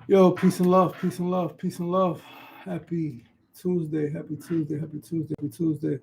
Yo, peace and love, peace and love, peace and love. Happy Tuesday, happy Tuesday, happy Tuesday, happy Tuesday.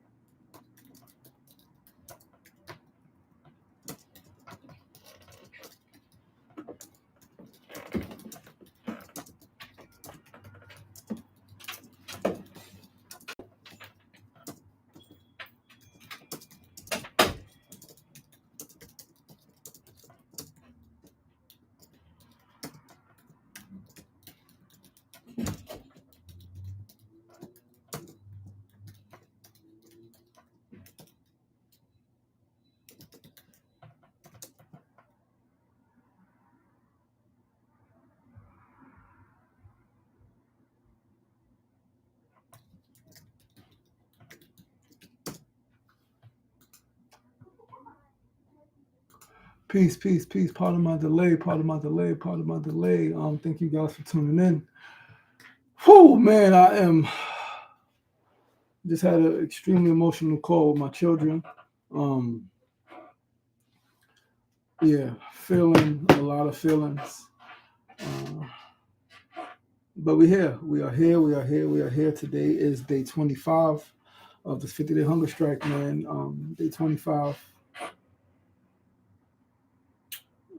Peace, peace, peace. Pardon my delay, pardon my delay, pardon my delay. Thank you guys for tuning in. Whew, man, I am just had an extremely emotional call with my children. Um, yeah, feeling a lot of feelings. Uh, but we're here. We are here. We are here. We are here. Today is day 25 of this 50-day hunger strike, man. Day 25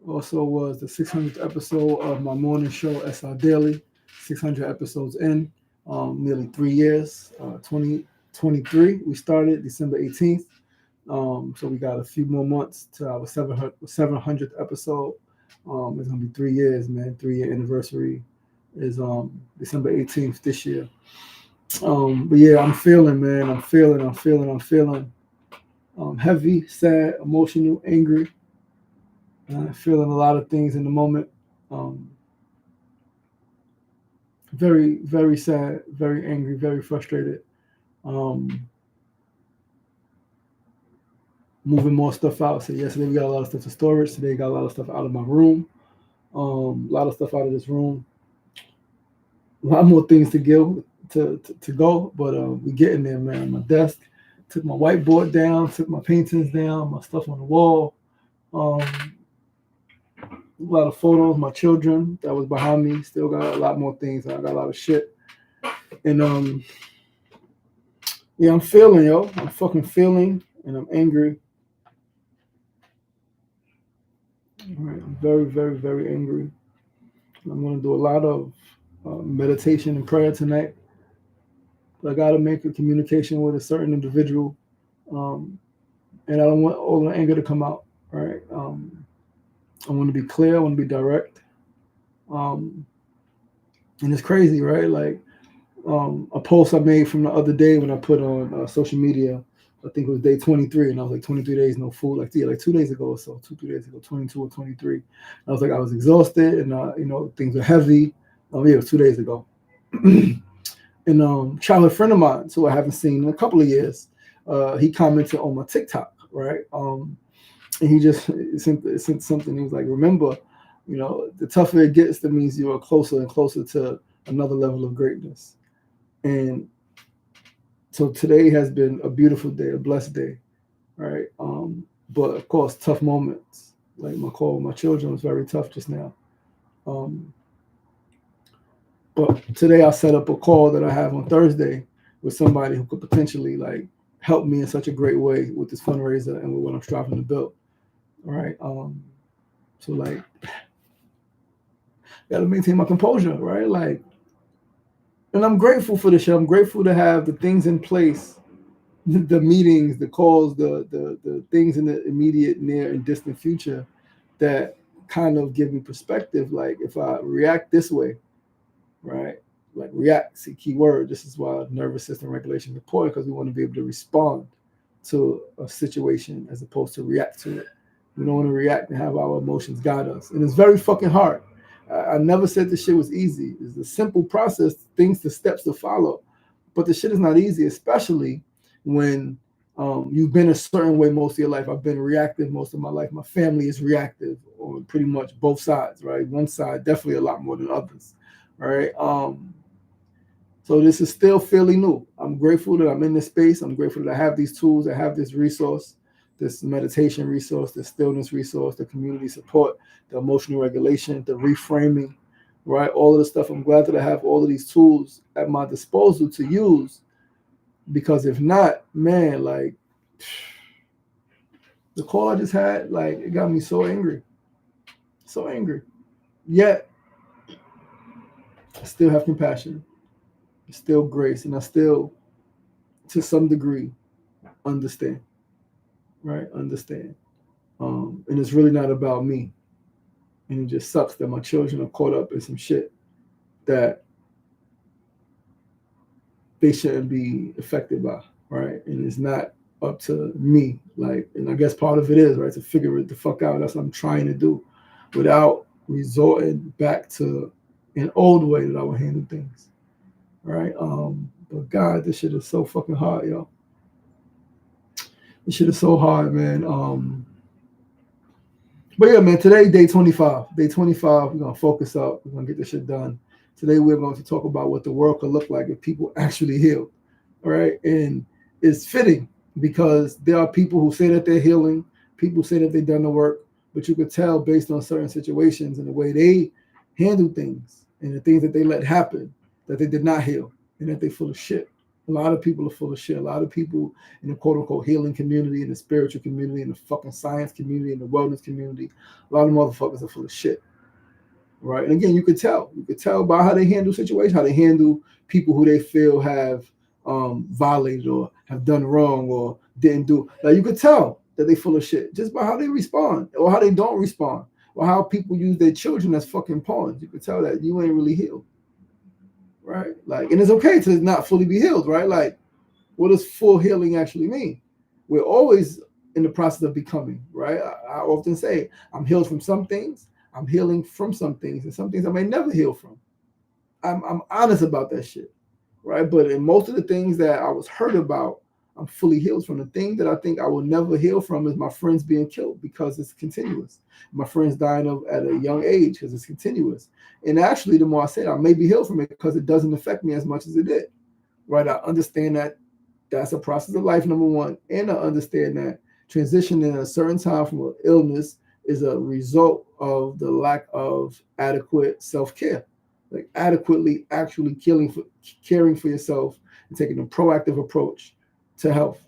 also was the 600th episode of my morning show, SR Daily. 600 episodes in, nearly 3 years. 2023, we started December 18th. So we got a few more months to our 700th episode. It's gonna be 3 years, man. 3-year anniversary is December 18th this year. But yeah, I'm feeling, man. I'm feeling. Heavy, sad, emotional, angry. Feeling a lot of things in the moment. Very, very sad, very angry, very frustrated. Moving more stuff out. So yesterday we got a lot of stuff to storage. Today got a lot of stuff out of my room. A lot of stuff out of this room. A lot more things to go, but we getting there, man. My desk, took my whiteboard down, took my paintings down, my stuff on the wall. A lot of photos, my children that was behind me. Still got a lot more things. I got a lot of shit. And yeah, I'm feeling, yo. I'm fucking feeling, and I'm angry. Right, I'm very, very, very angry. I'm gonna do a lot of meditation and prayer tonight. But I gotta make a communication with a certain individual, and I don't want all the anger to come out. Right. I want to be clear. I want to be direct. And it's crazy, right? Like a post I made from the other day when I put on social media. I think it was day 23, and I was like, 23 days no food. Like 2 days ago or so, 3 days ago, 22 or 23. I was like, I was exhausted, and things were heavy. Yeah, it was 2 days ago. And childhood friend of mine, who I haven't seen in a couple of years, he commented on my TikTok, right? And he just sent something. He was like, remember, the tougher it gets, that means you are closer and closer to another level of greatness. And so today has been a beautiful day, a blessed day, right? But of course, tough moments. Like my call with my children was very tough just now. But today I set up a call that I have on Thursday with somebody who could potentially help me in such a great way with this fundraiser and with what I'm striving to build. All right. So gotta maintain my composure, right? And I'm grateful for the show. I'm grateful to have the things in place, the meetings, the calls, the things in the immediate, near, and distant future that kind of give me perspective. Like if I react this way, right? Like react, see key word. This is why nervous system regulation is important, because we want to be able to respond to a situation as opposed to react to it. We don't want to react and have our emotions guide us. And it's very fucking hard. I never said this shit was easy. It's a simple process, the steps to follow. But the shit is not easy, especially when you've been a certain way most of your life. I've been reactive most of my life. My family is reactive on pretty much both sides, right? One side definitely a lot more than others, right? So this is still fairly new. I'm grateful that I'm in this space. I'm grateful that I have these tools, I have this resource, this meditation resource, the stillness resource, the community support, the emotional regulation, the reframing, right? All of the stuff. I'm glad that I have all of these tools at my disposal to use, because if not, man, like the call I just had, like it got me so angry, so angry. Yet I still have compassion, still grace, and I still, to some degree, understand, right? Understand. And it's really not about me. And it just sucks that my children are caught up in some shit that they shouldn't be affected by, right? And it's not up to me. Like, and I guess part of it is, right, to figure it the fuck out. That's what I'm trying to do without resorting back to an old way that I would handle things, right? But God, this shit is so fucking hard, yo. This shit is so hard, man. But yeah, man, today, day 25. Day 25, we're going to focus up. We're going to get this shit done. Today, we're going to talk about what the world could look like if people actually healed, all right? And it's fitting because there are people who say that they're healing, people say that they've done the work, but you could tell based on certain situations and the way they handle things and the things that they let happen that they did not heal and that they're full of shit. A lot of people are full of shit. A lot of people in the quote-unquote healing community, in the spiritual community, in the fucking science community, in the wellness community, a lot of motherfuckers are full of shit, right? And again, you could tell. You could tell by how they handle situations, how they handle people who they feel have violated or have done wrong or didn't do. Like, you could tell that they full of shit just by how they respond or how they don't respond or how people use their children as fucking pawns. You could tell that you ain't really healed. Right? Like, and it's okay to not fully be healed, right? Like, what does full healing actually mean? We're always in the process of becoming, right? I often say, I'm healed from some things, I'm healing from some things, and some things I may never heal from. I'm honest about that shit, right? But in most of the things that I was hurt about, I'm fully healed from. The thing that I think I will never heal from is my friends being killed because it's continuous. My friends dying at a young age because it's continuous. And actually, the more I say it, I may be healed from it because it doesn't affect me as much as it did, right? I understand that that's a process of life, number one. And I understand that transitioning at a certain time from an illness is a result of the lack of adequate self-care, like adequately actually caring for yourself and taking a proactive approach to health,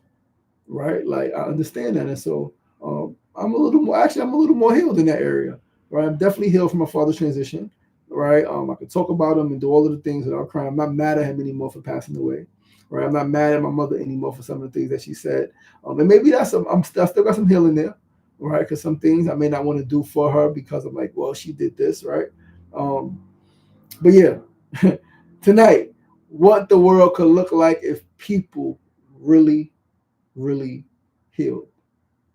right? Like, I understand that. And so I'm a little more healed in that area, right? I'm definitely healed from my father's transition, right? I could talk about him and do all of the things without crying. I'm not mad at him anymore for passing away, right? I'm not mad at my mother anymore for some of the things that she said. And maybe I still got some healing there, right? Because some things I may not want to do for her because I'm like, well, she did this, right? But yeah, tonight, what the world could look like if people really, really healed.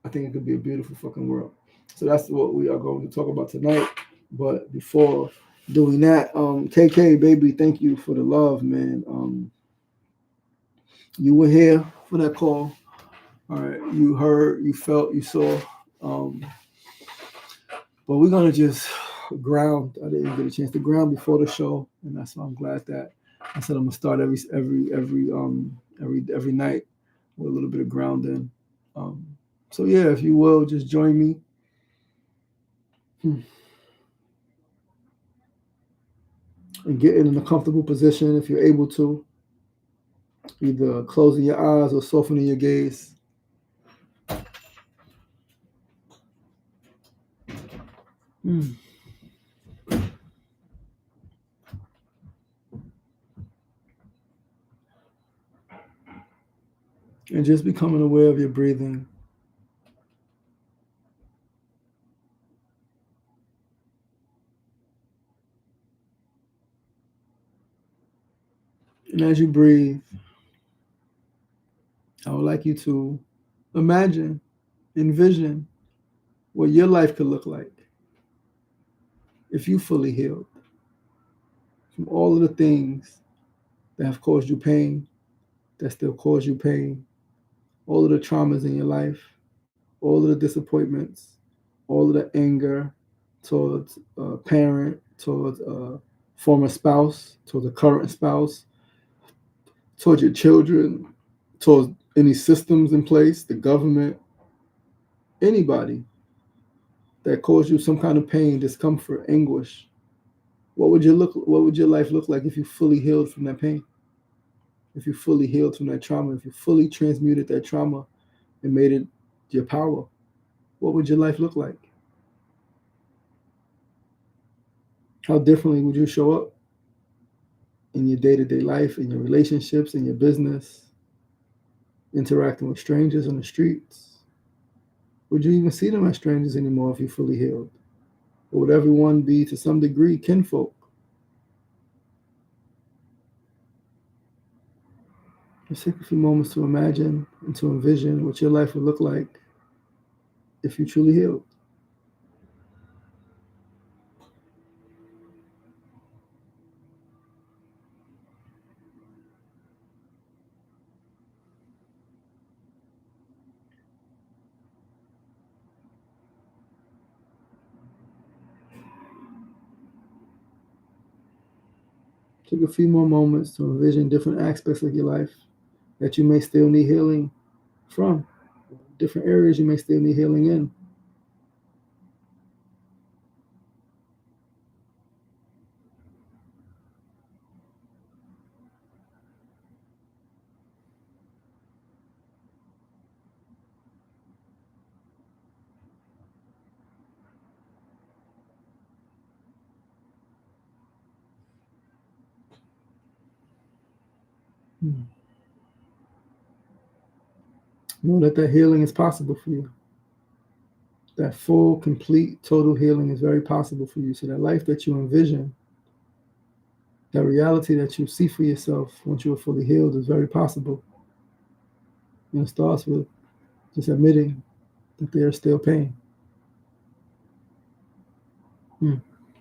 I think it could be a beautiful fucking world. So that's what we are going to talk about tonight. But before doing that, KK, baby, thank you for the love, man. You were here for that call. All right, you heard, you felt, you saw. But we're gonna just ground. I didn't get a chance to ground before the show, and that's why I'm glad that I said I'm gonna start every night with a little bit of grounding. So yeah, if you will, just join me. And get in a comfortable position if you're able to. Either closing your eyes or softening your gaze. And just becoming aware of your breathing. And as you breathe, I would like you to envision what your life could look like if you fully healed from all of the things that have caused you pain, that still cause you pain, all of the traumas in your life, all of the disappointments, all of the anger towards a parent, towards a former spouse, towards a current spouse, towards your children, towards any systems in place, the government, anybody that caused you some kind of pain, discomfort, anguish. What would your life look like if you fully healed from that pain? If you fully healed from that trauma, if you fully transmuted that trauma and made it your power, what would your life look like? How differently would you show up in your day-to-day life, in your relationships, in your business, interacting with strangers on the streets? Would you even see them as strangers anymore if you fully healed? Or would everyone be, to some degree, kinfolk? Just take a few moments to imagine and to envision what your life would look like if you truly healed. Take a few more moments to envision different aspects of your life that you may still need healing from, different areas you may still need healing in. Know that that healing is possible for you. That full, complete, total healing is very possible for you. So that life that you envision, that reality that you see for yourself once you are fully healed is very possible. And it starts with just admitting that there is still pain.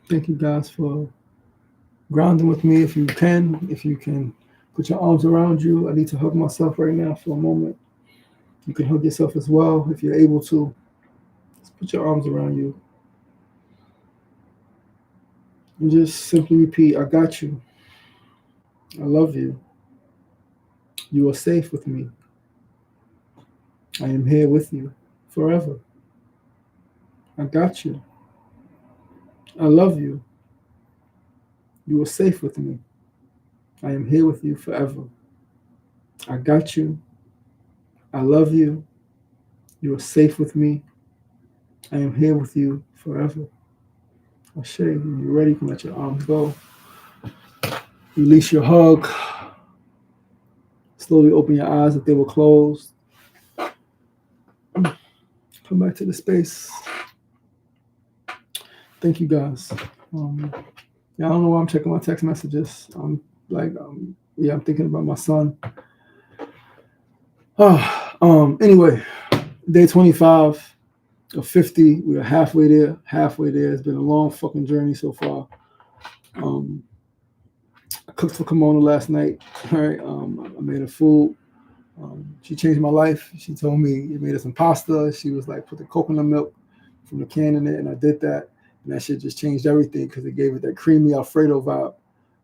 Thank you guys for grounding with me. If you can put your arms around you. I need to hug myself right now for a moment. You can hug yourself as well if you're able to. Just put your arms around you and just simply repeat, I got you. I love you. You are safe with me. I am here with you forever. I got you. I love you. You are safe with me. I am here with you forever. I got you. I love you. You are safe with me. I am here with you forever. Ashe, when you're ready, you can let your arms go. Release your hug. Slowly open your eyes if they were closed. Come back to the space. Thank you guys. Yeah, I don't know why I'm checking my text messages. I'm thinking about my son. Anyway, day 25 of 50. We are halfway there. It's been a long fucking journey so far. I cooked for Kimona last night. All right. I made her food. She changed my life. She told me you made her some pasta. She was like, put the coconut milk from the can in it, and I did that. And that shit just changed everything because it gave it that creamy Alfredo vibe.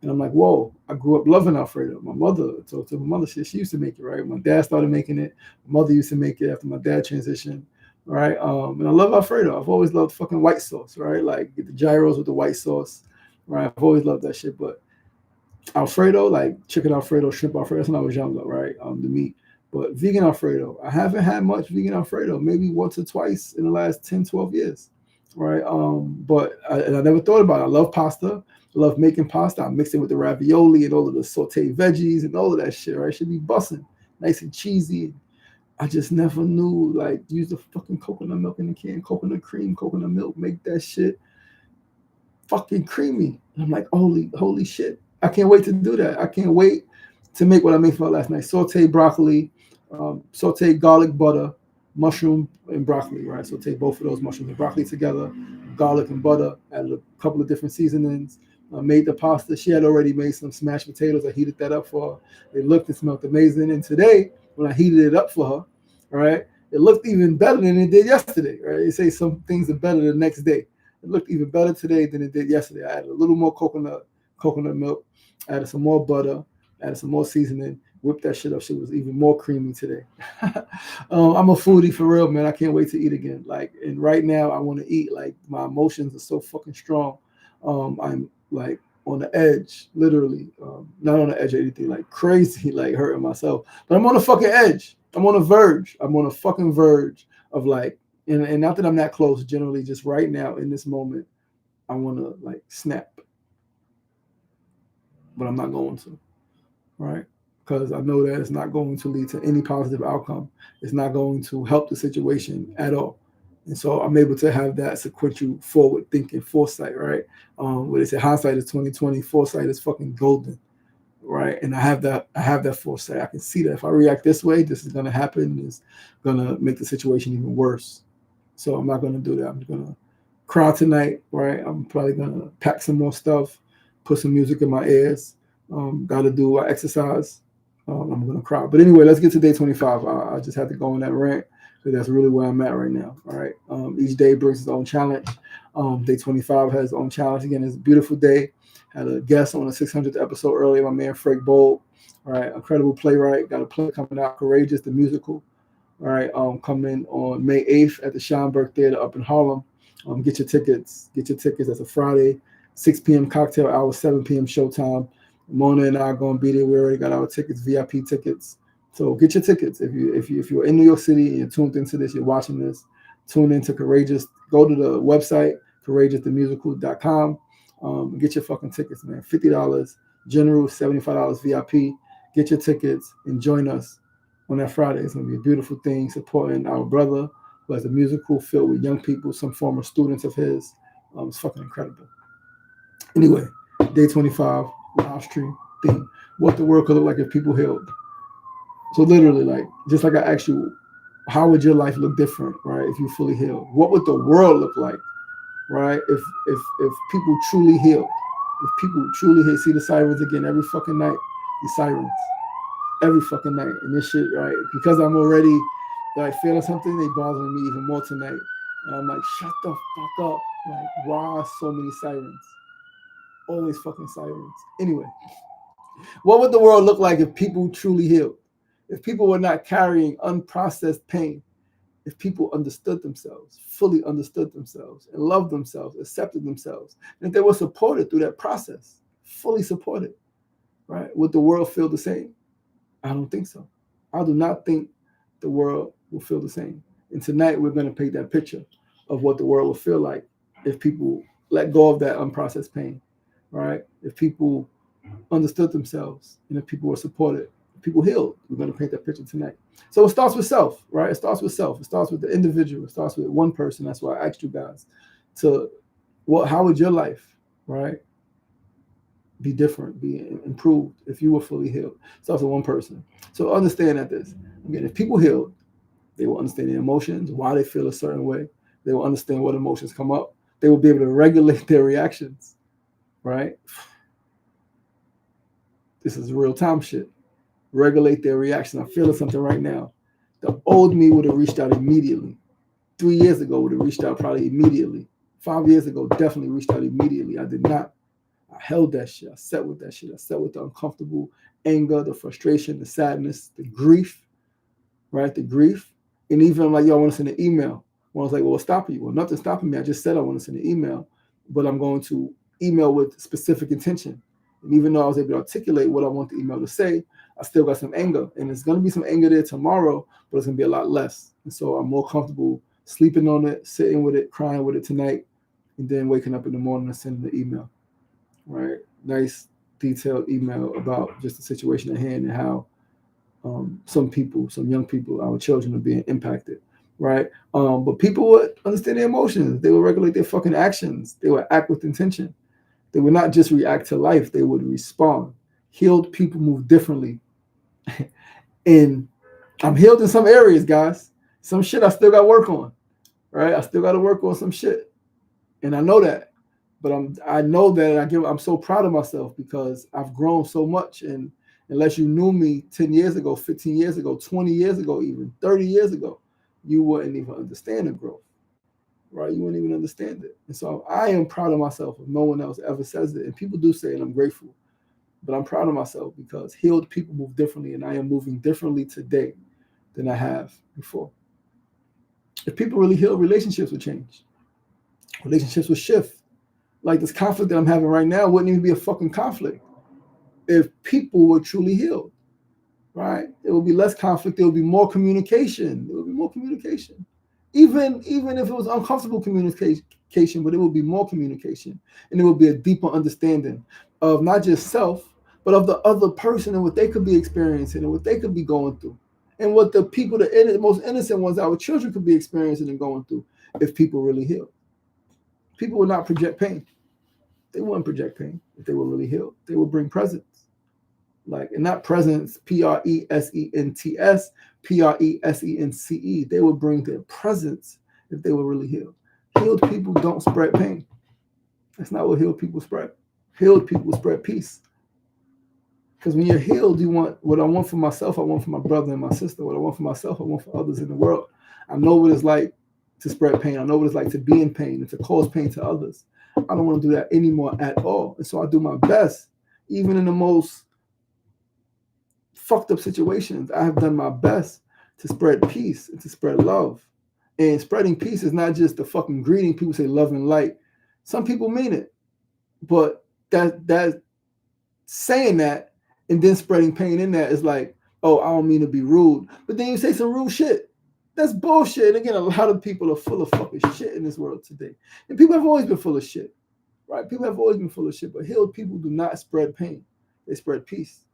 And I'm like, whoa, I grew up loving Alfredo. My mother, so to my mother, she used to make it, right? My dad started making it. My mother used to make it after my dad transitioned, right? And I love Alfredo. I've always loved fucking white sauce, right? Like get the gyros with the white sauce, right? I've always loved that shit. But Alfredo, like chicken Alfredo, shrimp Alfredo, that's when I was younger, right? The meat. But vegan Alfredo, I haven't had much vegan Alfredo, maybe once or twice in the last 10, 12 years, right? But I never thought about it. I love pasta. I love making pasta. I mix it with the ravioli and all of the sauteed veggies and all of that shit, right? It should be busting, nice and cheesy. I just never knew, like, use the fucking coconut milk in the can, coconut cream, coconut milk, make that shit fucking creamy. And I'm like, holy shit. I can't wait to do that. I can't wait to make what I made for last night. Sauteed broccoli, sauteed garlic butter, mushroom and broccoli, right? Saute both of those mushrooms and broccoli together, garlic and butter, added a couple of different seasonings, made the pasta. She had already made some smashed potatoes. I heated that up for her. It looked and smelled amazing. And today, when I heated it up for her, all right, it looked even better than it did yesterday, right? They say some things are better the next day. It looked even better today than it did yesterday. I added a little more coconut milk, added some more butter, added some more seasoning, whipped that shit up. Shit was even more creamy today. I'm a foodie for real, man. I can't wait to eat again. Like, and right now I want to eat. Like, my emotions are so fucking strong. I'm like on the edge, literally, not on the edge of anything like crazy, like hurting myself, but I'm on the fucking edge. I'm on a verge. I'm on a fucking verge of like, and not that I'm that close, generally, just right now in this moment, I want to like snap, but I'm not going to, right? Because I know that it's not going to lead to any positive outcome. It's not going to help the situation at all. And so I'm able to have that sequential forward thinking foresight, right? Where they say hindsight is 2020, foresight is fucking golden, right? And I have that foresight. I can see that if I react this way, this is gonna happen. It's gonna make the situation even worse. So I'm not gonna do that. I'm gonna cry tonight, right? I'm probably gonna pack some more stuff, put some music in my ears. Got to do exercise. I'm gonna cry. But anyway, let's get to day 25. I just had to go on that rant because that's really where I'm at right now. All right. Each day brings its own challenge. Day 25 has its own challenge. Again, it's a beautiful day. Had a guest on the 600th episode earlier, my man Frank Bold. All right, incredible playwright. Got a play coming out, Courageous, the musical. All right, coming on May 8th at the Schomburg Theater up in Harlem. Get your tickets. Get your tickets. That's a Friday, 6 p.m. cocktail hour, 7 p.m. showtime. Mona and I are gonna be there. We already got our tickets, VIP tickets. So get your tickets. If you're in New York City and you're tuned into this, you're watching this, tune into Courageous. Go to the website, courageousthemusical.com. Get your fucking tickets, man. $50 general, $75 VIP. Get your tickets and join us on that Friday. It's gonna be a beautiful thing, supporting our brother who has a musical filled with young people, some former students of his. It's fucking incredible. Anyway, day 25, live stream theme. What the world could look like if people healed. So literally, like, just like I asked you, how would your life look different, right, if you fully healed? What would the world look like, right, if people truly healed? If people truly healed, see the sirens again every fucking night, these sirens, every fucking night. And this shit, right, because I'm already like feeling something, they bothering me even more tonight. And I'm like, shut the fuck up. Like, why so many sirens? Always fucking sirens. Anyway, what would the world look like if people truly healed? If people were not carrying unprocessed pain, if people understood themselves, fully understood themselves, and loved themselves, accepted themselves, and if they were supported through that process, fully supported, right? Would the world feel the same? I don't think so. I do not think the world will feel the same. And tonight we're going to paint that picture of what the world will feel like if people let go of that unprocessed pain, right? If people understood themselves and if people were supported, if people healed. We're going to paint that picture tonight. So it starts with self, right? It starts with self. It starts with the individual. It starts with one person. That's why I asked you guys to, how would your life, right, be different, be improved if you were fully healed? It starts with one person. So understand that this, again, if people healed, they will understand their emotions, why they feel a certain way. They will understand what emotions come up. They will be able to regulate their reactions, right? This is real time shit. Regulate their reaction. I'm feeling something right now. The old me would have reached out immediately. 3 years ago would have reached out probably immediately. 5 years ago, definitely reached out immediately. I did not. I held that shit. I sat with that shit. I sat with the uncomfortable anger, the frustration, the sadness, the grief, right? The grief. And even I'm like, yo, I want to send an email. Well, I was like, well, what's stopping you? Well, nothing's stopping me. I just said I want to send an email, but I'm going to email with specific intention. And even though I was able to articulate what I want the email to say, I still got some anger. And it's going to be some anger there tomorrow, but it's going to be a lot less. And so I'm more comfortable sleeping on it, sitting with it, crying with it tonight, and then waking up in the morning and sending the email, right? Nice, detailed email about just the situation at hand and how some people, some young people, our children are being impacted, right? But people would understand their emotions. They would regulate their fucking actions. They would act with intention. They would not just react to life. They would respond. Healed people move differently. And I'm healed in some areas, guys. Some shit I still got to work on, right? I still got to work on some shit. And I know that. But I know that I'm so proud of myself because I've grown so much. And unless you knew me 10 years ago, 15 years ago, 20 years ago, even 30 years ago, you wouldn't even understand the growth, right? You wouldn't even understand it. And so I am proud of myself if no one else ever says it. And people do say it, I'm grateful. But I'm proud of myself because healed people move differently, and I am moving differently today than I have before. If people really heal, relationships would change. Relationships would shift. Like this conflict that I'm having right now wouldn't even be a fucking conflict if people were truly healed, right? It would be less conflict. There would be more communication. There would be more communication. Even if it was uncomfortable communication, but it would be more communication, and it would be a deeper understanding of not just self, but of the other person and what they could be experiencing and what they could be going through, and what the people, the most innocent ones, our children, could be experiencing and going through. If people really healed, people would not project pain. They wouldn't project pain if they were really healed. They would bring presence. Like, and not presence, presents, presence. They would bring their presence if they were really healed. Healed people don't spread pain. That's not what healed people spread. Healed people spread peace. Because when you're healed, you want what I want for myself, I want for my brother and my sister. What I want for myself, I want for others in the world. I know what it's like to spread pain. I know what it's like to be in pain and to cause pain to others. I don't want to do that anymore at all. And so I do my best, even in the most fucked up situations. I have done my best to spread peace and to spread love. And spreading peace is not just the fucking greeting. People say love and light. Some people mean it, but that saying that and then spreading pain in that is like, oh, I don't mean to be rude, but then you say some rude shit. That's bullshit. And again, a lot of people are full of fucking shit in this world today. And people have always been full of shit, right? People have always been full of shit, but healed people do not spread pain. They spread peace.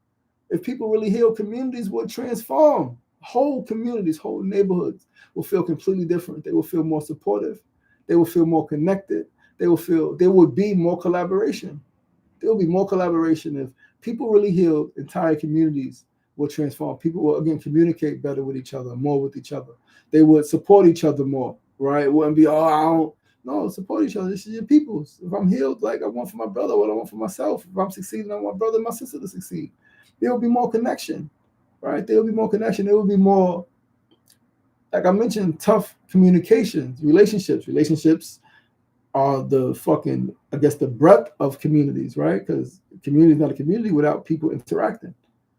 If people really heal, communities will transform. Whole communities, whole neighborhoods will feel completely different. They will feel more supportive. They will feel more connected. There will be more collaboration. There will be more collaboration if people really heal. Entire communities will transform. People will, again, communicate better with each other, more with each other. They would support each other more, right? It wouldn't be, oh, I don't. No, support each other. This is your peoples. If I'm healed, like I want for my brother, what I want for myself. If I'm succeeding, I want my brother and my sister to succeed. There will be more connection, right? There will be more connection. There will be more, like I mentioned, tough communications, relationships. Relationships are the fucking, I guess, the breadth of communities, right? Because community is not a community without people interacting.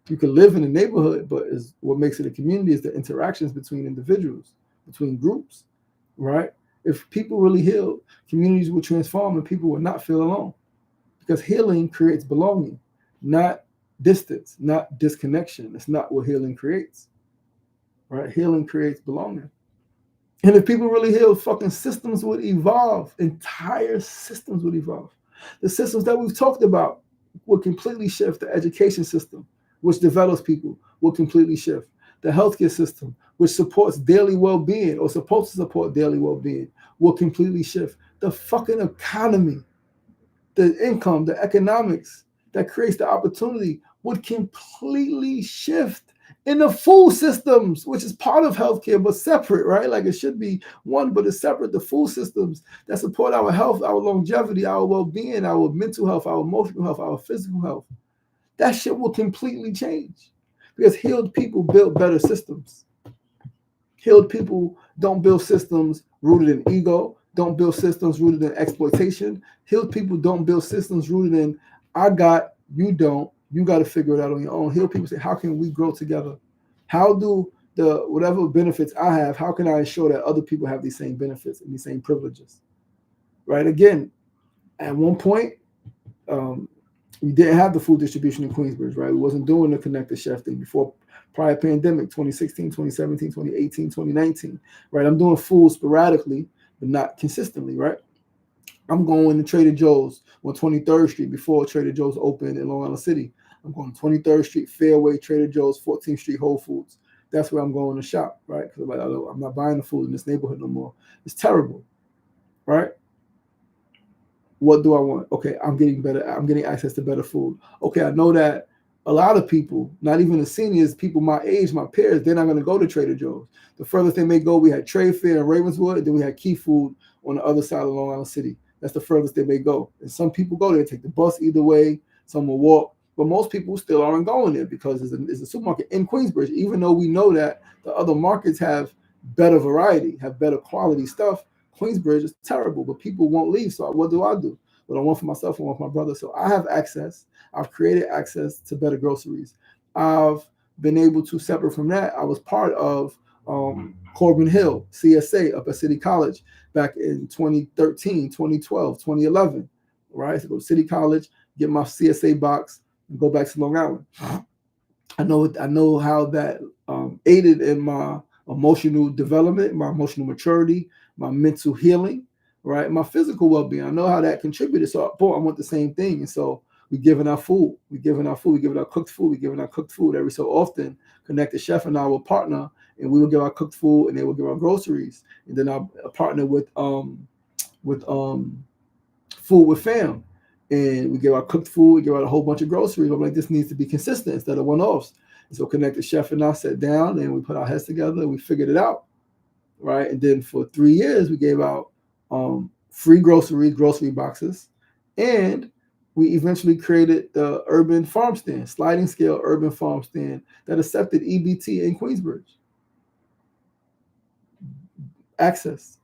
You can live in a neighborhood, but what makes it a community is the interactions between individuals, between groups, right? If people really heal, communities will transform and people will not feel alone. Because healing creates belonging, not distance, not disconnection. It's not what healing creates, right? Healing creates belonging. And if people really heal, fucking systems would evolve. Entire systems would evolve. The systems that we've talked about would completely shift. The education system, which develops people, will completely shift. The healthcare system, which supports daily well-being or supposed to support daily well-being, will completely shift. The fucking economy, the income, the economics that creates the opportunity would completely shift. In the food systems, which is part of healthcare, but separate, right? Like it should be one, but it's separate. The food systems that support our health, our longevity, our well-being, our mental health, our emotional health, our physical health, that shit will completely change. Because healed people build better systems. Healed people don't build systems rooted in ego, don't build systems rooted in exploitation. Healed people don't build systems rooted in, I got, you don't, you got to figure it out on your own. Healed people say, how can we grow together? How do the whatever benefits I have, how can I ensure that other people have these same benefits and these same privileges? Right? Again, at one point, we didn't have the food distribution in Queensbridge, right? We wasn't doing the connected chef thing before prior pandemic, 2016, 2017, 2018, 2019, right? I'm doing food sporadically, but not consistently, right? I'm going to Trader Joe's on 23rd Street before Trader Joe's opened in Long Island City. I'm going to 23rd Street, Fairway, Trader Joe's, 14th Street, Whole Foods. That's where I'm going to shop, right? Because I'm not buying the food in this neighborhood no more. It's terrible, right? What do I want? Okay, I'm getting better. I'm getting access to better food. Okay, I know that a lot of people, not even the seniors, people my age, my peers, they're not going to go to Trader Joe's. The furthest they may go, we had Trade Fair in Ravenswood, and then we had Key Food on the other side of Long Island City. That's the furthest they may go. And some people go there, take the bus either way, some will walk, but most people still aren't going there because it's a supermarket in Queensbridge, even though we know that the other markets have better variety, have better quality stuff. Queensbridge is terrible, but people won't leave. So what do? What I want for myself, I want for my brother. So I have access. I've created access to better groceries. I've been able to, separate from that, I was part of Corbin Hill, CSA, up at City College back in 2013, 2012, 2011. right? So go to City College, get my CSA box, and go back to Long Island. I know how that aided in my emotional development, my emotional maturity, my mental healing, right? My physical well-being. I know how that contributed. So, boy, I want the same thing. And so we giving our food, we giving our cooked food, we giving our cooked food every so often. Connect the Chef and I will partner, and we will give our cooked food, and they will give our groceries, and then I'll partner with Food with Fam, and we give our cooked food, we give out a whole bunch of groceries. I'm like, this needs to be consistent instead of one-offs. And so Connect the Chef and I sat down and we put our heads together and we figured it out, right? And then for 3 years we gave out free grocery boxes, and we eventually created the urban farm stand, sliding scale urban farm stand that accepted EBT in Queensbridge. Access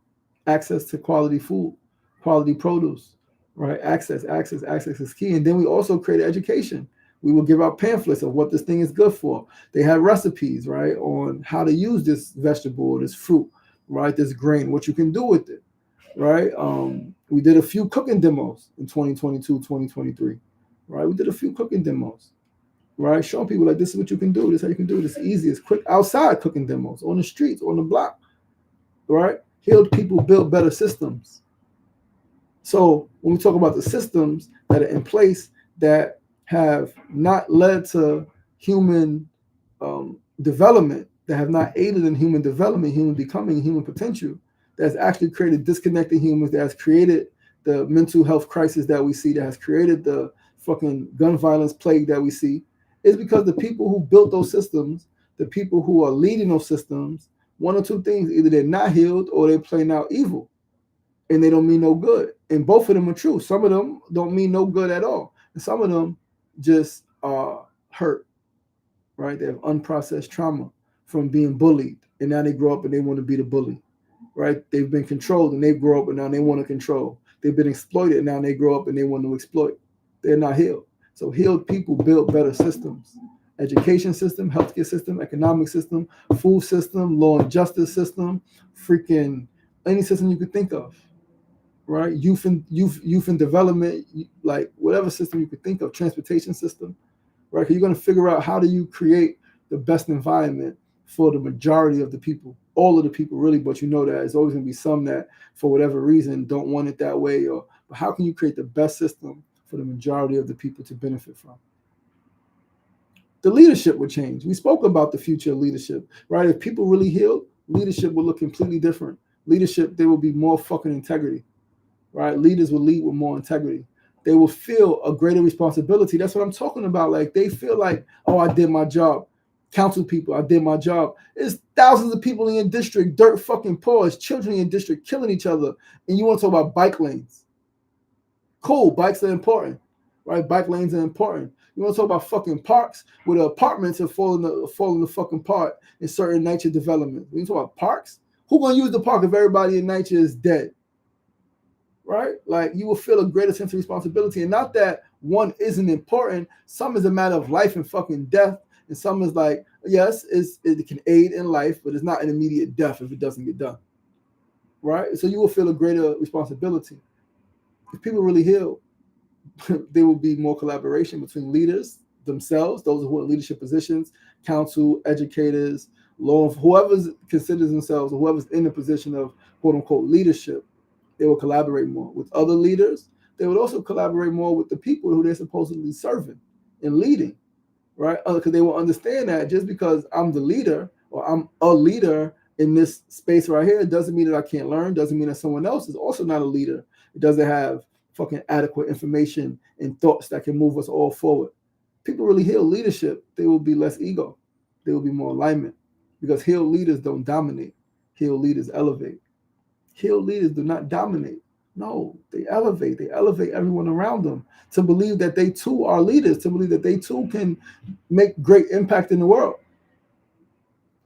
to quality food, quality produce, right? Access is key. And then we also created education. We will give out pamphlets of what this thing is good for. They have recipes, right, on how to use this vegetable, this fruit, right, this grain, what you can do with it, right? We did a few cooking demos in 2022, 2023, right? We did a few cooking demos, right? Showing people like, this is what you can do. This is how you can do it. It's easy. It's quick. Outside cooking demos, on the streets, on the block, right? Healed people build better systems. So when we talk about the systems that are in place that have not led to human development, that have not aided in human development, human becoming, human potential, that's actually created disconnected humans, that has created the mental health crisis that we see, that has created the fucking gun violence plague that we see, is because the people who built those systems, the people who are leading those systems, one or two things: either they're not healed or they're playing out evil, and they don't mean no good. And both of them are true. Some of them don't mean no good at all, and some of them just are hurt, right? They have unprocessed trauma from being bullied, and now they grow up and they want to be the bully, right? They've been controlled and they grow up and now they want to control. They've been exploited and now they grow up and they want to exploit. They're not healed. So healed people build better systems: education system, healthcare system, economic system, food system, law and justice system, freaking any system you could think of, right? Youth and development, like whatever system you could think of, transportation system, right? Because you're going to figure out how do you create the best environment for the majority of the people, all of the people really, but you know that there's always going to be some that for whatever reason don't want it that way, but how can you create the best system for the majority of the people to benefit from? The leadership would change. We spoke about the future of leadership, right? If people really healed, leadership would look completely different. Leadership, there will be more fucking integrity, right? Leaders will lead with more integrity. They will feel a greater responsibility. That's what I'm talking about. Like, they feel like, oh, I did my job. Council people, I did my job. There's thousands of people in your district, dirt fucking poor. There's children in your district killing each other. And you want to talk about bike lanes. Cool, bikes are important, right? Bike lanes are important. You want to talk about fucking parks where the apartments are falling the fucking apart in certain nature development. When you talk about parks, who gonna use the park if everybody in nature is dead? Right? Like, you will feel a greater sense of responsibility. And not that one isn't important. Some is a matter of life and fucking death. And some is like, yes, it can aid in life, but it's not an immediate death if it doesn't get done. Right? So you will feel a greater responsibility. If people really heal, there will be more collaboration between leaders themselves, those who are in leadership positions, council, educators, law, whoever considers themselves, or whoever's in the position of quote unquote leadership. They will collaborate more with other leaders. They would also collaborate more with the people who they're supposedly serving and leading, right? Because they will understand that just because I'm the leader or I'm a leader in this space right here, doesn't mean that I can't learn, doesn't mean that someone else is also not a leader. It doesn't have fucking adequate information and thoughts that can move us all forward. People really heal leadership, there will be less ego. There will be more alignment, because healed leaders don't dominate. Healed leaders elevate. Healed leaders do not dominate. No, they elevate. They elevate everyone around them to believe that they too are leaders, to believe that they too can make great impact in the world.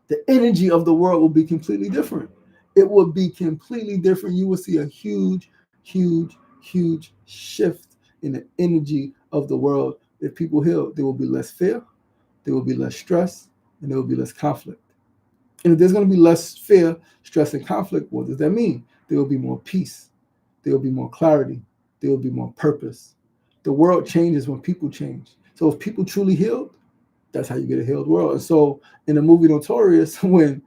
The energy of the world will be completely different. It will be completely different. You will see a huge, huge, huge shift in the energy of the world. If people heal, there will be less fear, there will be less stress, and there will be less conflict. And if there's going to be less fear, stress, and conflict, what does that mean? There will be more peace. There will be more clarity. there will be more purpose. The world changes when people change. So if people truly healed, that's how you get a healed world. And so in the movie Notorious, when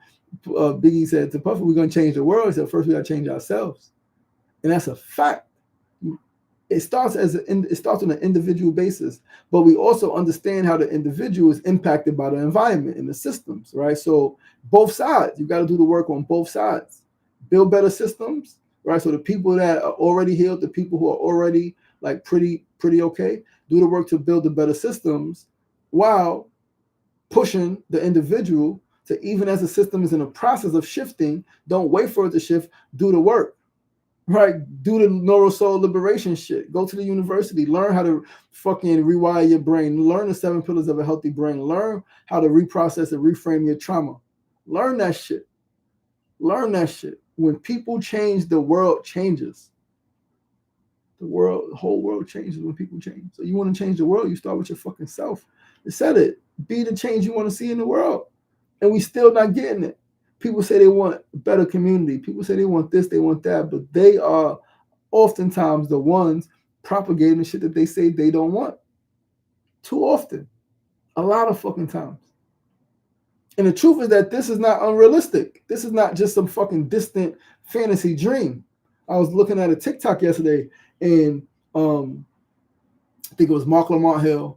Biggie said to Puffy, we're going to change the world, he said, first we got to change ourselves. And that's a fact. It starts on an individual basis, but we also understand how the individual is impacted by the environment and the systems, right? So both sides, you got to do the work on both sides. Build better systems, right? So the people that are already healed, the people who are already like pretty okay, do the work to build the better systems while pushing the individual to, even as the system is in a process of shifting, don't wait for it to shift, do the work. Right, do the neurosoul liberation shit. Go to the university, learn how to fucking rewire your brain, learn the 7 pillars of a healthy brain, learn how to reprocess and reframe your trauma. Learn that shit. Learn that shit. When people change, the world changes. The whole world changes when people change. So you want to change the world, you start with your fucking self. It said it. Be the change you want to see in the world. And we still not getting it. People say they want a better community. People say they want this, they want that, but they are oftentimes the ones propagating the shit that they say they don't want. Too often. A lot of fucking times. And the truth is that this is not unrealistic. This is not just some fucking distant fantasy dream. I was looking at a TikTok yesterday, and I think it was Mark Lamont Hill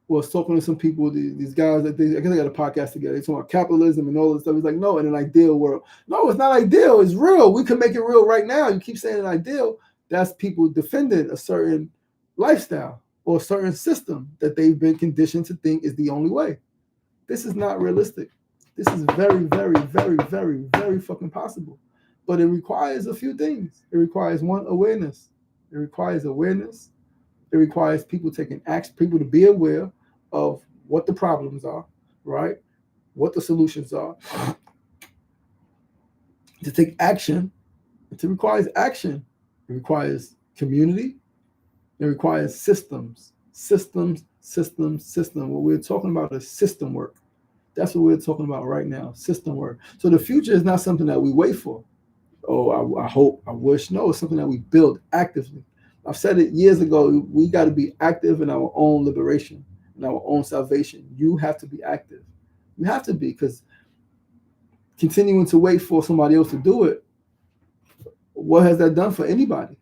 was talking to some people, these guys that I guess they got a podcast together. They talking about capitalism and all this stuff. He's like, no, in an ideal world. No, it's not ideal. It's real. We can make it real right now. You keep saying an ideal. That's people defending a certain lifestyle or a certain system that they've been conditioned to think is the only way. This is not realistic. This is very, very, very, very, very fucking possible. But it requires a few things. It requires one, awareness. It requires awareness. It requires people taking action, people to be aware of what the problems are, right? What the solutions are. To take action, it requires action. It requires community. It requires systems. Systems. What we're talking about is system work. That's what we're talking about right now, system work. So the future is not something that we wait for. Oh, I hope, I wish. No, it's something that we build actively. I've said it years ago, we got to be active in our own liberation, in our own salvation. You have to be active. You have to be, because continuing to wait for somebody else to do it, what has that done for anybody?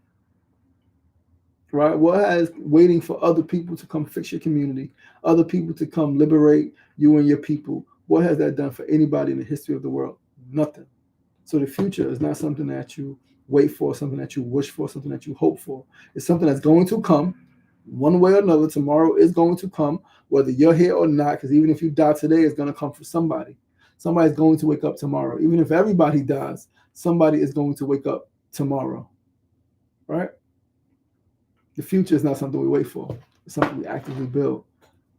Right? What has waiting for other people to come fix your community, other people to come liberate you and your people, what has that done for anybody in the history of the world? Nothing. So the future is not something that you wait for, something that you wish for, something that you hope for. It's something that's going to come one way or another. Tomorrow is going to come, whether you're here or not, because even if you die today, it's going to come for somebody. Somebody's going to wake up tomorrow. Even if everybody dies, somebody is going to wake up tomorrow. Right? The future is not something we wait for. It's something we actively build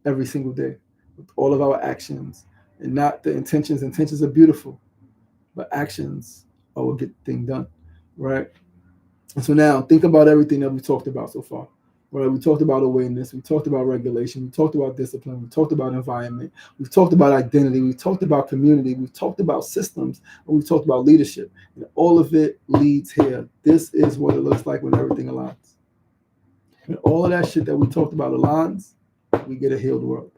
every single day with all of our actions and not the intentions. Intentions are beautiful, but actions are what get the thing done, right? And so now think about everything that we talked about so far, right? We talked about awareness, we talked about regulation, we talked about discipline, we talked about environment, we've talked about identity, we've talked about community, we've talked about systems, and we've talked about leadership. And all of it leads here. This is what it looks like when everything aligns. When all of that shit that we talked about aligns, we get a healed world.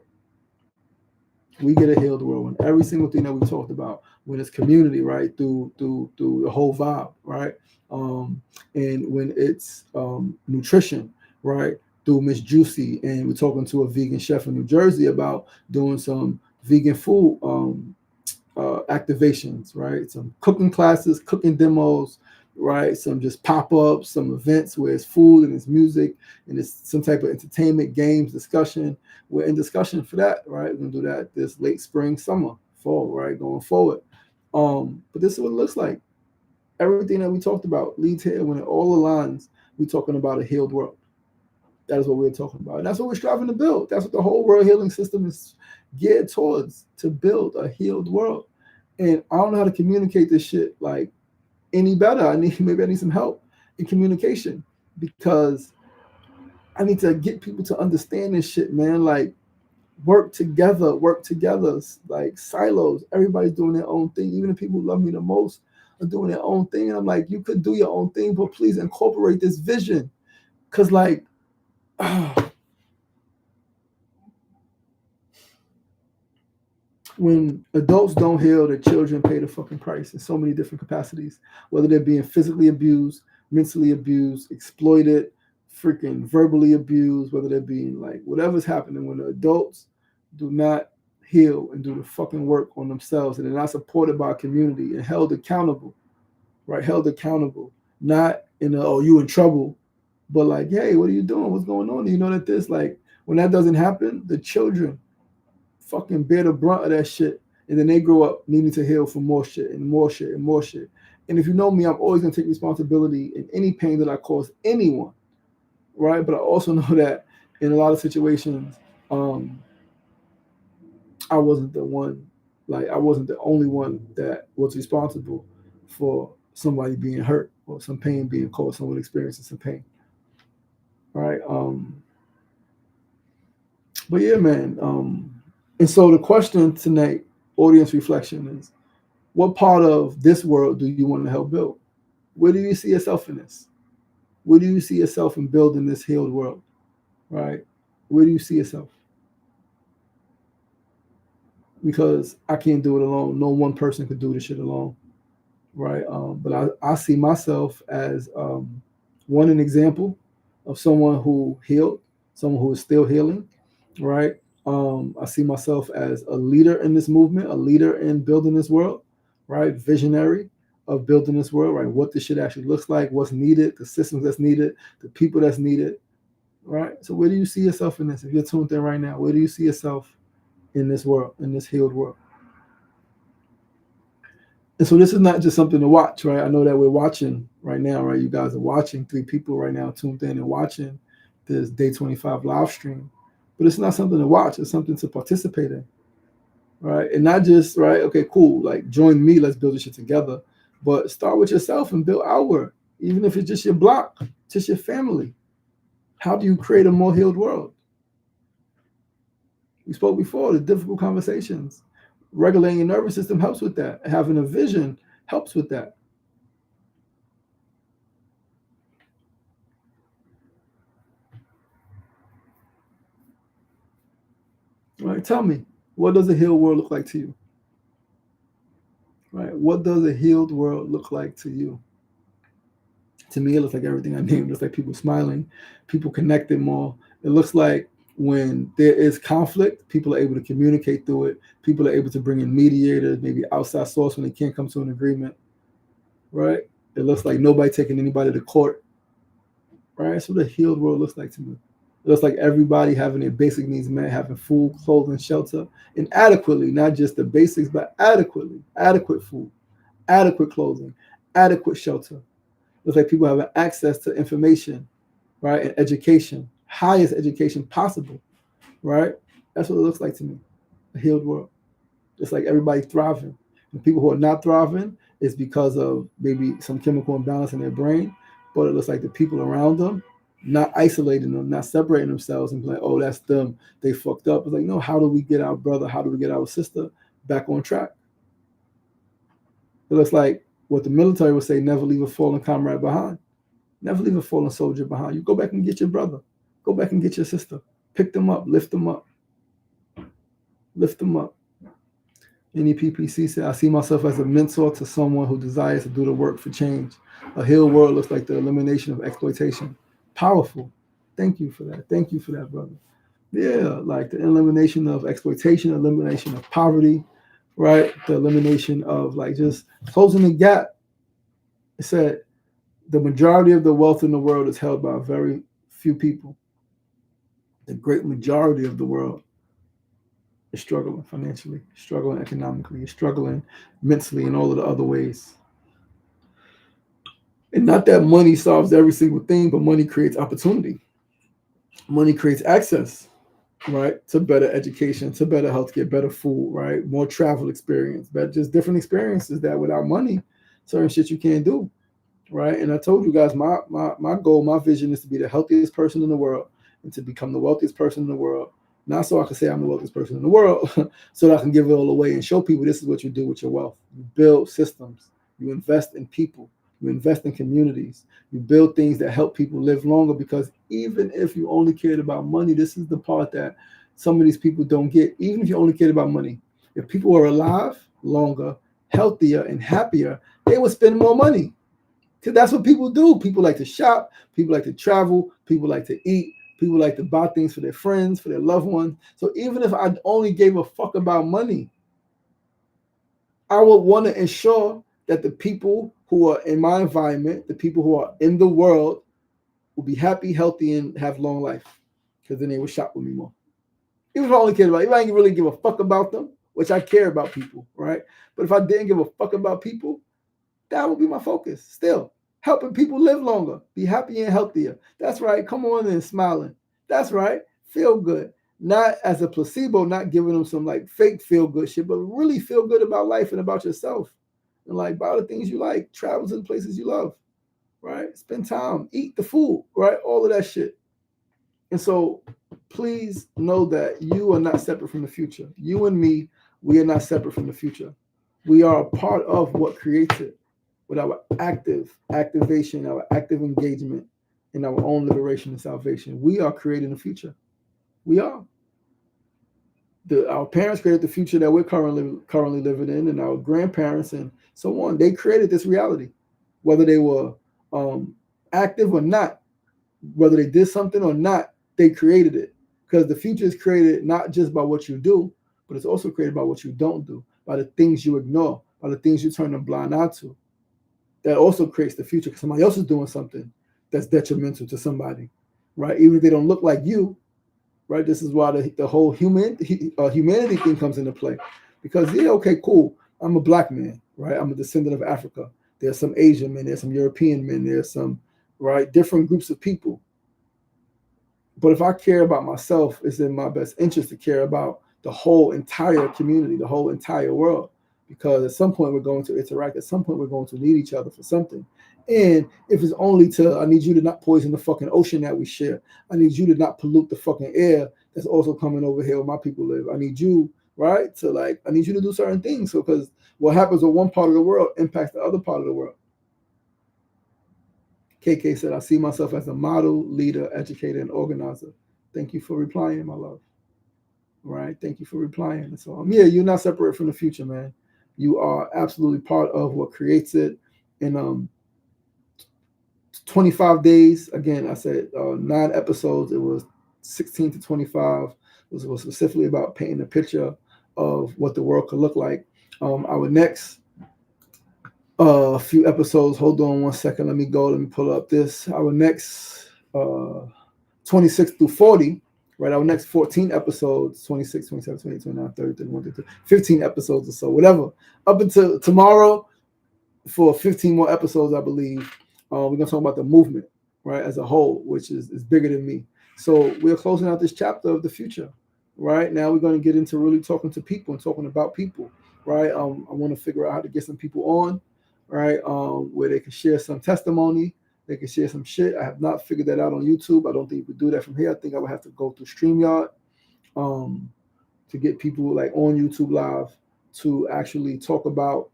We get a healed world when every single thing that we talked about, when it's community, right, through the whole vibe, right, and when it's nutrition, right, through Miss Juicy, and we're talking to a vegan chef in New Jersey about doing some vegan food activations, right, some cooking classes, cooking demos, right, some just pop-ups, some events where it's food and it's music and it's some type of entertainment, games, discussion. We're in discussion for that, right? We're gonna do that this late spring, summer, fall, right, going forward. But this is what it looks like. Everything that we talked about leads here. When it all aligns, we're talking about a healed world. That is what we're talking about, and that's what we're striving to build. That's what the whole world healing system is geared towards, to build a healed world. And I don't know how to communicate this shit like any better. Maybe I need some help in communication, because I need to get people to understand this shit, man. Like, work together, like silos. Everybody's doing their own thing. Even the people who love me the most are doing their own thing. And I'm like, you could do your own thing, but please incorporate this vision. Cause like when adults don't heal, the children pay the fucking price in so many different capacities, whether they're being physically abused, mentally abused, exploited, freaking verbally abused, whether they're being like whatever's happening. When the adults do not heal and do the fucking work on themselves, and they're not supported by a community and held accountable, right? Held accountable, not in a, oh, you in trouble, but like, hey, what are you doing? What's going on? You know that this, like, when that doesn't happen, the children fucking bear the brunt of that shit. And then they grow up needing to heal for more shit and more shit and more shit. And if you know me, I'm always going to take responsibility in any pain that I cause anyone, right? But I also know that in a lot of situations, I wasn't the one, like, I wasn't the only one that was responsible for somebody being hurt or some pain being caused, someone experiencing some pain, right? But yeah, man. And so the question tonight, audience reflection, is what part of this world do you want to help build? Where do you see yourself in this? Where do you see yourself in building this healed world? Right? Where do you see yourself? Because I can't do it alone. No one person could do this shit alone. Right? But I see myself as one, an example of someone who healed, someone who is still healing, right? I see myself as a leader in this movement, a leader in building this world, right? Visionary of building this world, right? What this shit actually looks like, what's needed, the systems that's needed, the people that's needed, right? So where do you see yourself in this? If you're tuned in right now, where do you see yourself in this world, in this healed world? And so this is not just something to watch, right? I know that we're watching right now, right? You guys are watching, 3 people right now tuned in and watching this Day 25 live stream. But it's not something to watch, it's something to participate in, right? And not just, right, okay, cool, like join me, let's build this shit together. But start with yourself and build outward, even if it's just your block, just your family. How do you create a more healed world? We spoke before, the difficult conversations. Regulating your nervous system helps with that. Having a vision helps with that. Right? Tell me, what does a healed world look like to you? Right? What does a healed world look like to you? To me, it looks like everything I named. It looks like people smiling, people connected more. It looks like when there is conflict, people are able to communicate through it. People are able to bring in mediators, maybe outside source when they can't come to an agreement. Right? It looks like nobody taking anybody to court. Right? That's what a healed world looks like to me. It looks like everybody having their basic needs met, having food, clothing, shelter, and adequately, not just the basics, but adequately, adequate food, adequate clothing, adequate shelter. It looks like people having access to information, right, and education, highest education possible, right? That's what it looks like to me, a healed world. It's like everybody thriving. And people who are not thriving is because of maybe some chemical imbalance in their brain, but it looks like the people around them not isolating them, not separating themselves and be like, oh, that's them, they fucked up. It's like, no, how do we get our brother, how do we get our sister back on track? It looks like what the military would say, never leave a fallen comrade behind. Never leave a fallen soldier behind. You go back and get your brother. Go back and get your sister. Pick them up, lift them up. Lift them up. Any PPC said, I see myself as a mentor to someone who desires to do the work for change. A healed world looks like the elimination of exploitation. Powerful. Thank you for that. Thank you for that, brother. Yeah, like the elimination of exploitation, elimination of poverty, right? The elimination of like just closing the gap. It said the majority of the wealth in the world is held by very few people. The great majority of the world is struggling financially, struggling economically, is struggling mentally in all of the other ways. And not that money solves every single thing, but money creates opportunity. Money creates access, right, to better education, to better healthcare, better food, right, more travel experience, but just different experiences that without money, certain shit you can't do, right? And I told you guys, my goal, my vision is to be the healthiest person in the world and to become the wealthiest person in the world. Not so I can say I'm the wealthiest person in the world, so that I can give it all away and show people this is what you do with your wealth. You build systems, you invest in people, You invest in communities. You build things that help people live longer, because even if you only cared about money, this is the part that some of these people don't get. Even if you only cared about money, if people were alive longer, healthier, and happier, they would spend more money. Because that's what people do. People like to shop, people like to travel, people like to eat, people like to buy things for their friends, for their loved ones. So even if I only gave a fuck about money, I would want to ensure that the people who are in my environment, the people who are in the world, will be happy, healthy, and have long life. Because then they will shop with me more. Even if I only care about, if I didn't really give a fuck about them, which I care about people, right? But if I didn't give a fuck about people, that would be my focus. Still, helping people live longer, be happy and healthier. That's right. Come on and smiling. That's right. Feel good. Not as a placebo, not giving them some like fake feel good shit, but really feel good about life and about yourself. And like about the things you like, travel to the places you love, right? Spend time, eat the food, right? All of that shit. And so please know that you are not separate from the future. You and me, we are not separate from the future. We are a part of what creates it with our active activation, our active engagement in our own liberation and salvation. We are creating the future. We are. Our parents created the future that we're currently living in, and our grandparents and so on. They created this reality, whether they were active or not, whether they did something or not. They created it, because the future is created not just by what you do, but it's also created by what you don't do, by the things you ignore, by the things you turn a blind eye to. That also creates the future, because somebody else is doing something that's detrimental to somebody, right? Even if they don't look like you, right? This is why the whole humanity thing comes into play, because yeah, okay, cool. I'm a black man, right? I'm a descendant of Africa. There's some Asian men, there's some European men, there's some right different groups of people. But if I care about myself, it's in my best interest to care about the whole entire community, the whole entire world. Because at some point we're going to interact. At some point we're going to need each other for something. And if it's only to, I need you to not poison the fucking ocean that we share. I need you to not pollute the fucking air that's also coming over here where my people live. I need you, right, to like, I need you to do certain things. So, because what happens with one part of the world impacts the other part of the world. KK said, I see myself as a model, leader, educator, and organizer. Thank you for replying, my love. Right? Thank you for replying. So, yeah, you're not separate from the future, man. You are absolutely part of what creates it. And 25 days, again, I said 9 episodes. It was 16 to 25. It was specifically about painting a picture of what the world could look like. Our next few episodes, hold on one second, let me pull up this. Our next 26 through 40, right? Our next 14 episodes, 26, 27, 28, 29, 30, 31, 32, 15 episodes or so, whatever. Up until tomorrow for 15 more episodes, I believe. We're going to talk about the movement, right, as a whole, which is bigger than me. So we're closing out this chapter of the future, right? Now we're going to get into really talking to people and talking about people, right? I want to figure out how to get some people on, right, where they can share some testimony. They can share some shit. I have not figured that out on YouTube. I don't think you could do that from here. I think I would have to go through StreamYard to get people like on YouTube Live to actually talk about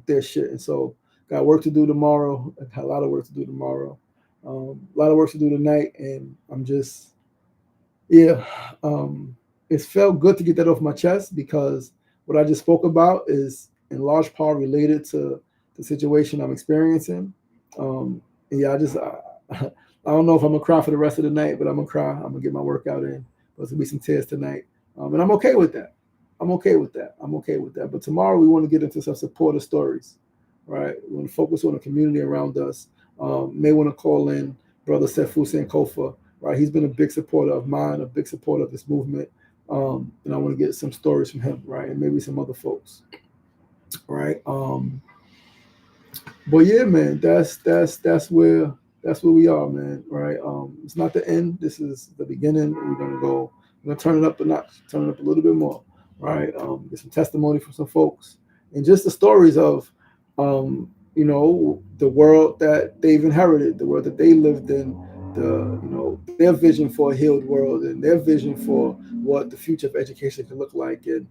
their shit. And so got work to do tomorrow. I got a lot of work to do tomorrow. A lot of work to do tonight. And I'm just, yeah, it's felt good to get that off my chest, because what I just spoke about is in large part related to the situation I'm experiencing. Yeah, I don't know if I'm gonna cry for the rest of the night, but I'm gonna cry. I'm gonna get my workout in. There's gonna be some tears tonight, and I'm okay with that. I'm okay with that. But tomorrow we want to get into some supportive stories, right? We want to focus on the community around us. May want to call in Brother Sefu Sankofa, right? He's been a big supporter of mine, a big supporter of this movement, and I want to get some stories from him, right? And maybe some other folks, right? But yeah, man, that's where we are, man. Right? It's not the end. This is the beginning. We're gonna turn it up a notch, turn it up a little bit more. Right? Get some testimony from some folks, and just the stories of, the world that they've inherited, the world that they lived in, their vision for a healed world, and their vision for what the future of education can look like, and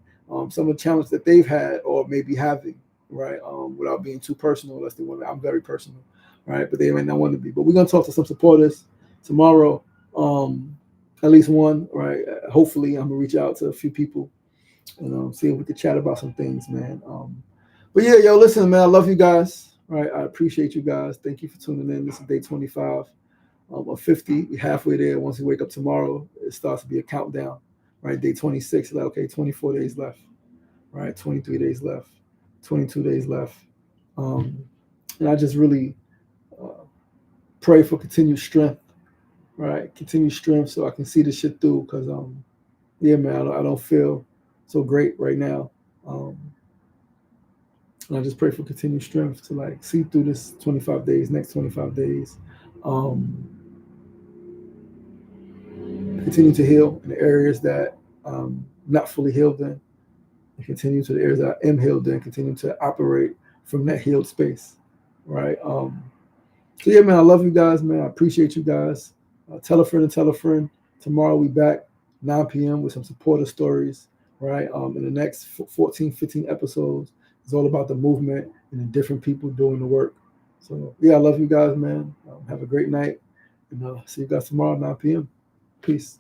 some of the challenges that they've had or maybe having. right? Without being too personal, unless they want. I'm very personal, right? But they might not want to be. But we're gonna talk to some supporters tomorrow. At least one, right? Hopefully, I'm gonna reach out to a few people and see if we could chat about some things, man. But yeah, yo, listen, man, I love you guys. Right, I appreciate you guys. Thank you for tuning in. This is day 25 of 50. We're halfway there. Once we wake up tomorrow, it starts to be a countdown. Right, day 26. Like, okay, 24 days left. Right, 23 days left. 22 days left. And I just really pray for continued strength. Right, continued strength so I can see this shit through. Cause yeah, man, I don't feel so great right now. And I just pray for continued strength to like see through this 25 days, next 25 days. Continue to heal in the areas that not fully healed in, and continue to the areas that I am healed in, continue to operate from that healed space, right? So yeah, man, I love you guys, man. I appreciate you guys. Tell a friend and tell a friend. Tomorrow we back 9 p.m. with some supporter stories, right? In the next 14, 15 episodes, it's all about the movement and the different people doing the work. So yeah, I love you guys, man. Have a great night, and see you guys tomorrow 9 p.m. Peace.